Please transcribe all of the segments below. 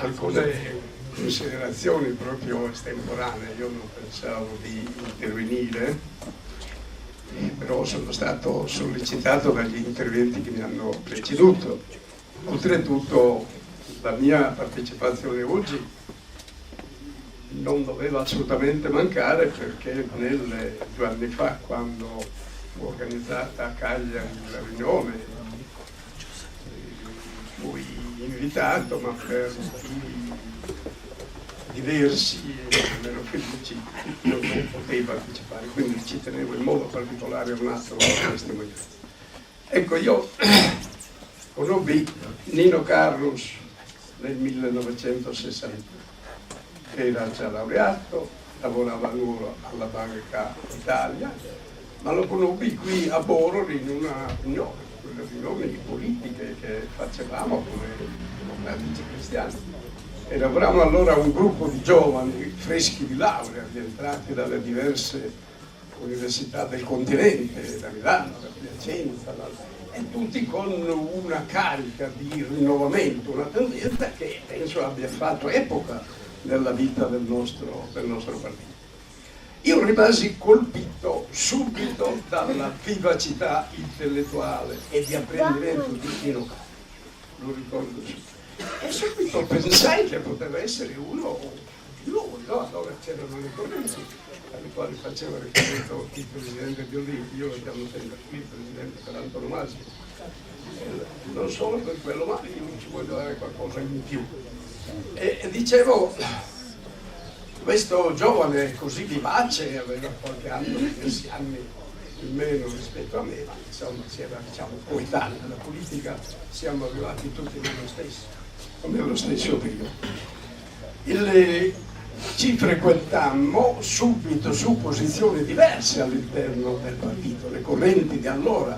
alcune considerazioni proprio estemporanee. Io non pensavo di intervenire, però sono stato sollecitato dagli interventi che mi hanno preceduto. Oltretutto la mia partecipazione oggi non doveva assolutamente mancare, perché 2 anni fa, quando fu organizzata a Cagliari la riunione, fui invitato, ma per motivi diversi e meno felici io non potevo partecipare, quindi ci tenevo in modo particolare a un atto di testimonianza. Ecco, io conobbi Nino Carlus nel 1960, era già laureato, lavorava allora alla Banca Italia, ma lo conobbi qui a Boroli in una riunione, quelle riunioni politiche che facevamo come democratici cristiani. E lavoravamo allora un gruppo di giovani freschi di laurea, rientrati dalle diverse università del continente, da Milano, da Piacenza, e tutti con una carica di rinnovamento, una tendenza che penso abbia fatto epoca nella vita del nostro partito. Io rimasi colpito subito dalla vivacità intellettuale e di apprendimento di Nino Carlus, lo ricordo subito. E subito pensai che poteva essere uno di lui, no? Allora c'erano le correnti alle quali faceva riferimento il presidente Biolini, io siamo sempre qui, il presidente per antonomasia. Non solo per quello, ma io ci voglio dare qualcosa in più. E dicevo, questo giovane così vivace, aveva qualche anno, diversi anni in meno rispetto a me, ma insomma si era, diciamo, coetaneo. Nella politica siamo arrivati tutti nello stesso periodo. Ci frequentammo subito su posizioni diverse all'interno del partito. Le correnti di allora,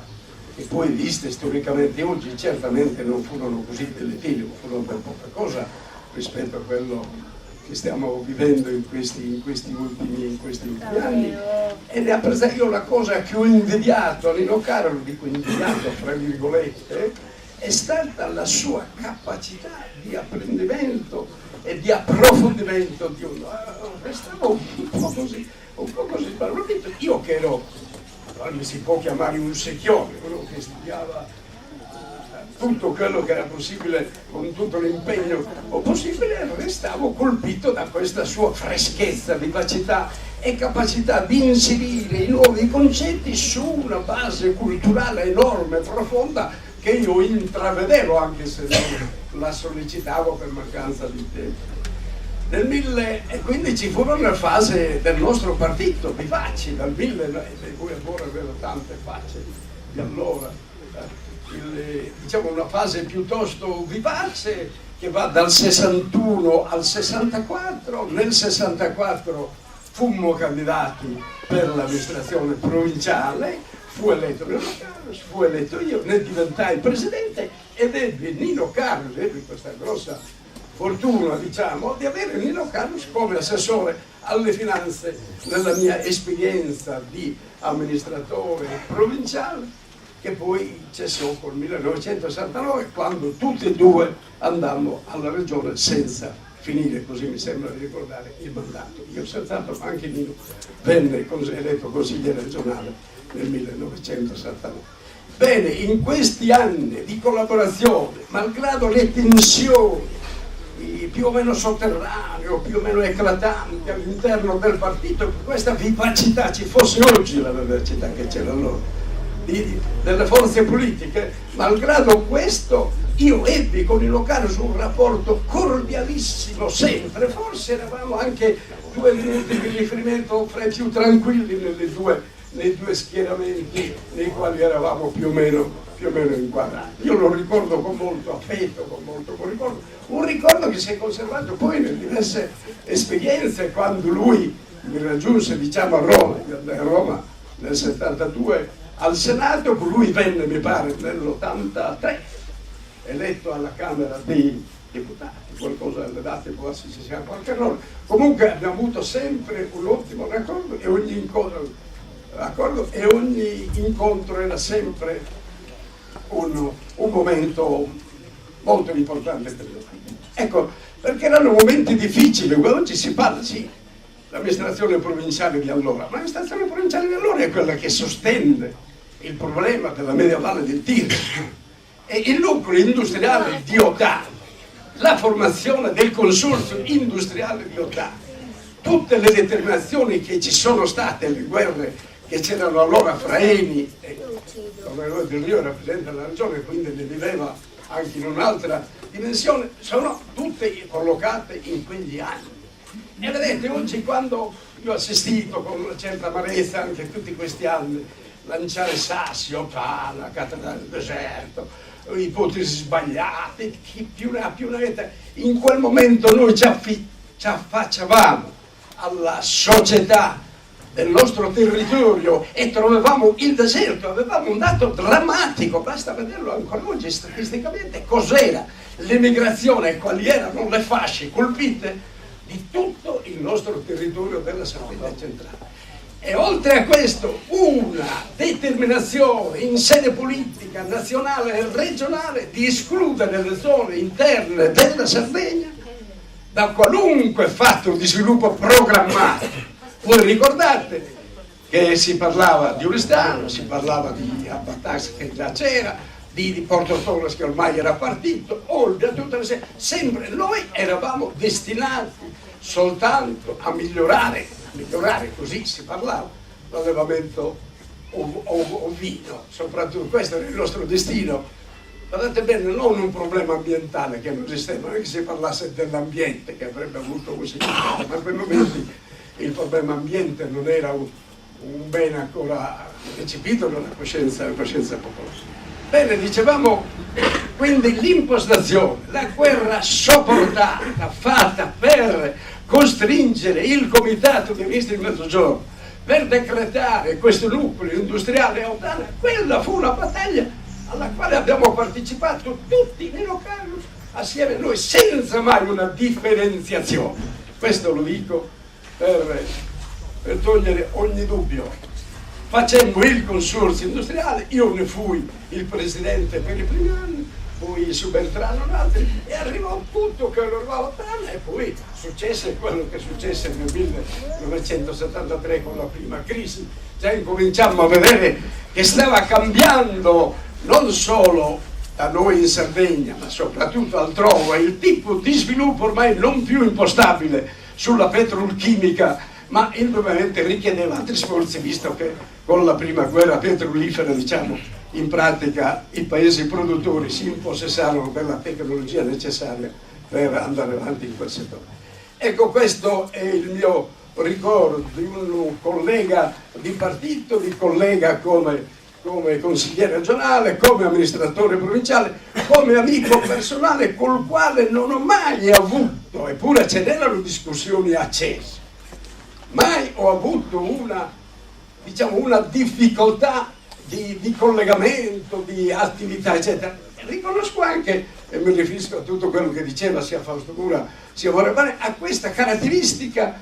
che poi viste storicamente oggi, certamente non furono così deleterie, furono per poca cosa rispetto a quello che stiamo vivendo in questi ultimi anni. E ne ha io la cosa che ho invidiato a Nino Carlus, dico invidiato fra virgolette, è stata la sua capacità di apprendimento e di approfondimento di uno. Restavo un po' così sbalordito. Io che ero, mi si può chiamare un secchione, uno che studiava tutto quello che era possibile con tutto l'impegno possibile, restavo colpito da questa sua freschezza, vivacità e capacità di inserire i nuovi concetti su una base culturale enorme, profonda, che io intravedevo, anche se non la sollecitavo per mancanza di tempo. E quindi ci furono una fase del nostro partito vivaci, dal 1000, e voi ancora avete tante facce di allora, diciamo una fase piuttosto vivace che va dal 61 al 64. Nel 64 fummo candidati per l'amministrazione provinciale, fu eletto Nino Carlus, fu eletto io, ne diventai presidente ed ebbi Nino Carlus, ebbi questa grossa fortuna, diciamo, di avere Nino Carlus come assessore alle finanze nella mia esperienza di amministratore provinciale, che poi cessò col 1969, quando tutti e due andammo alla regione senza finire, così mi sembra di ricordare, il mandato. Io senz'altro, ma anche Nino venne eletto consigliere regionale nel 1969. Bene, in questi anni di collaborazione, malgrado le tensioni più o meno sotterranee o più o meno eclatanti all'interno del partito, questa vivacità ci fosse oggi, la vivacità che c'era allora delle forze politiche, malgrado questo io ebbi con Nino Carlus un rapporto cordialissimo sempre. Forse eravamo anche 2 minuti di riferimento fra i più tranquilli nei due schieramenti nei quali eravamo più o meno inquadrati. Io lo ricordo con molto affetto, con molto buon ricordo, un ricordo che si è conservato poi nelle diverse esperienze. Quando lui mi raggiunse, diciamo, a Roma nel 72 al Senato, lui venne, mi pare, nell'83 eletto alla Camera dei Deputati, qualcosa alle date può essere ci sia qualche errore. Comunque abbiamo avuto sempre un ottimo raccordo e ogni incontro era sempre un momento molto importante per noi. Ecco, perché erano momenti difficili. Oggi si parla, sì, l'amministrazione provinciale di allora, ma l'amministrazione provinciale di allora è quella che sostende il problema della media valle del Tigri. E il nucleo industriale di Ottana, la formazione del consorzio industriale di Ottana, tutte le determinazioni che ci sono state, le guerre che c'erano allora fra Eni e Governatore del Rio era presidente della regione, quindi ne viveva anche in un'altra dimensione, sono tutte collocate in quegli anni. E vedete, oggi quando io ho assistito con una certa amarezza anche tutti questi anni, lanciare sassi, Ottana, cattedrale del deserto, ipotesi sbagliate, chi più ne ha più ne mette, in quel momento noi ci affacciavamo alla società del nostro territorio e trovavamo il deserto, avevamo un dato drammatico, basta vederlo ancora oggi statisticamente, cos'era l'emigrazione, quali erano le fasce colpite di tutto il nostro territorio della Sardegna centrale. E oltre a questo una determinazione in sede politica nazionale e regionale di escludere le zone interne della Sardegna da qualunque fatto di sviluppo programmatico. Voi ricordate che si parlava di Oristano, si parlava di Abbatas che già c'era, di Porto Torres che ormai era partito, Olbia, tutte le sere. Sempre noi eravamo destinati soltanto a migliorare così si parlava, l'allevamento ovino, soprattutto questo era il nostro destino. Guardate bene, non un problema ambientale che non esisteva, non è che si parlasse dell'ambiente che avrebbe avuto un significato, ma in quei momenti il problema ambiente non era un bene ancora recepito nella coscienza popolare. Bene, dicevamo quindi l'impostazione, la guerra sopportata, fatta per costringere il Comitato dei Ministri del Mezzogiorno, per decretare questo nucleo industriale a Ottana, quella fu una battaglia alla quale abbiamo partecipato tutti nei locali assieme a noi, senza mai una differenziazione. Questo lo dico per togliere ogni dubbio. Facemmo il consorzio industriale, io ne fui il presidente per i primi anni, poi subentrarono altri e arrivò tutto che arrivava a Ottana e poi successe quello che successe nel 1973 con la prima crisi. Già incominciamo a vedere che stava cambiando non solo da noi in Sardegna ma soprattutto altrove il tipo di sviluppo ormai non più impostabile sulla petrolchimica, ma indubbiamente richiedeva altri sforzi, visto che con la prima guerra petrolifera, diciamo, in pratica i paesi produttori si impossessarono della tecnologia necessaria per andare avanti in quel settore. Ecco, questo è il mio ricordo di un collega di partito, di collega come consigliere regionale, come amministratore provinciale, come amico personale col quale non ho mai avuto, eppure ce n'erano discussioni accese, mai ho avuto una difficoltà di collegamento, di attività, eccetera. Riconosco anche, e mi riferisco a tutto quello che diceva sia Fausto Cura sia Vorrebane, a questa caratteristica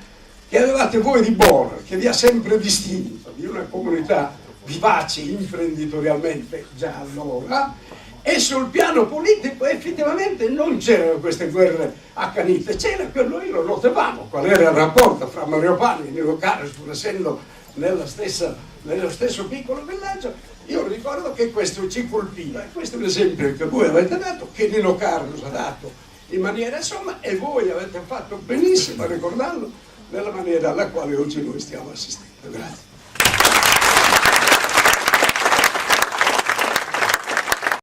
che avevate voi di Bor, che vi ha sempre distinto, di una comunità vivace imprenditorialmente già allora, e sul piano politico effettivamente non c'erano queste guerre accanite, c'era quello, io lo notavamo, qual era il rapporto fra Mariopani e Nino Carlos, pur essendo nello stesso piccolo villaggio. Io ricordo che questo ci colpiva, e questo è un esempio che voi avete dato, che Nino Carlos ha dato in maniera insomma, e voi avete fatto benissimo a ricordarlo nella maniera alla quale oggi noi stiamo assistendo. Grazie.